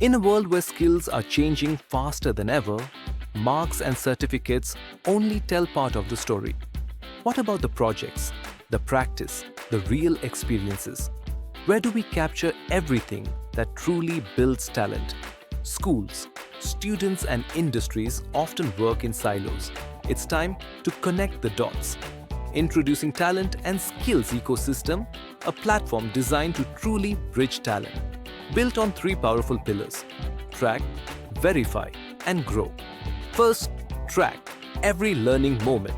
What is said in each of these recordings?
In a world where skills are changing faster than ever, marks and certificates only tell part of the story. What about the projects, the practice, the real experiences? Where do we capture everything that truly builds talent? Schools, students and industries often work in silos. It's time to connect the dots. Introducing Talent and Skills Ecosystem, a platform designed to truly bridge talent. Built on three powerful pillars: track, verify, and grow. First, track every learning moment.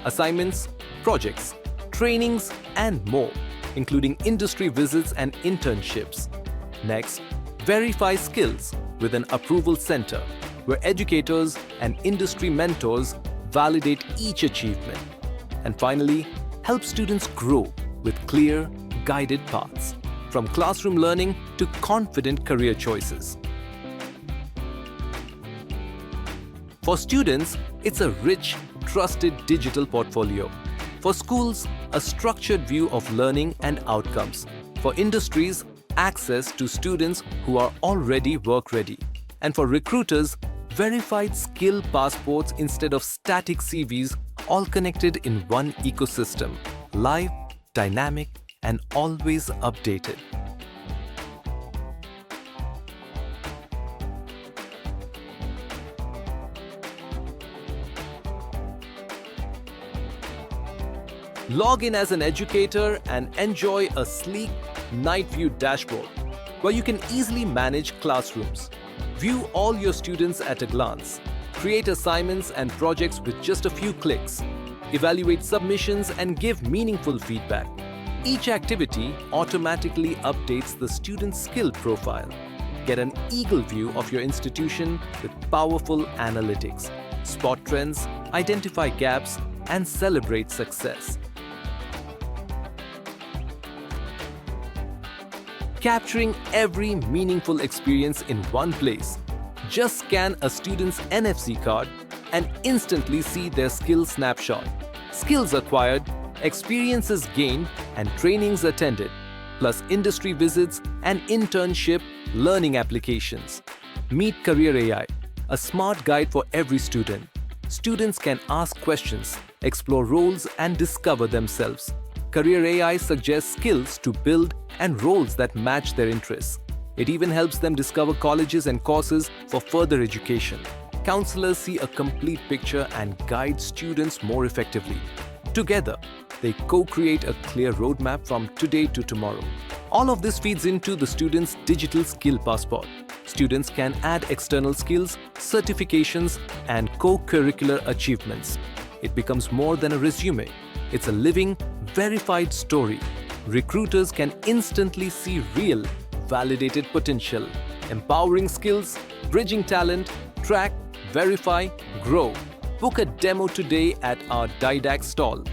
Assignments, projects, trainings, and more, including industry visits and internships. Next, verify skills with an approval center, where educators and industry mentors validate each achievement. And finally, help students grow with clear, guided paths, from classroom learning to confident career choices. For students, it's a rich, trusted digital portfolio. For schools, a structured view of learning and outcomes. For industries, access to students who are already work-ready. And for recruiters, verified skill passports instead of static CVs, all connected in one ecosystem, live, dynamic, and always updated. Log in as an educator and enjoy a sleek night view dashboard where you can easily manage classrooms, view all your students at a glance, create assignments and projects with just a few clicks, evaluate submissions and give meaningful feedback. Each activity automatically updates the student's skill profile. Get an eagle view of your institution with powerful analytics. Spot trends, identify gaps, and celebrate success. Capturing every meaningful experience in one place. Just scan a student's NFC card and instantly see their skill snapshot. Skills acquired, experiences gained, and trainings attended, plus industry visits and internship learning applications. Meet Career AI, a smart guide for every student. Students can ask questions, explore roles, and discover themselves. Career AI suggests skills to build and roles that match their interests. It even helps them discover colleges and courses for further education. Counselors see a complete picture and guide students more effectively. Together, they co-create a clear roadmap from today to tomorrow. All of this feeds into the student's digital skill passport. Students can add external skills, certifications, and co-curricular achievements. It becomes more than a resume. It's a living, verified story. Recruiters can instantly see real, validated potential. Empowering skills, bridging talent, track, verify, grow. Book a demo today at our Didact stall.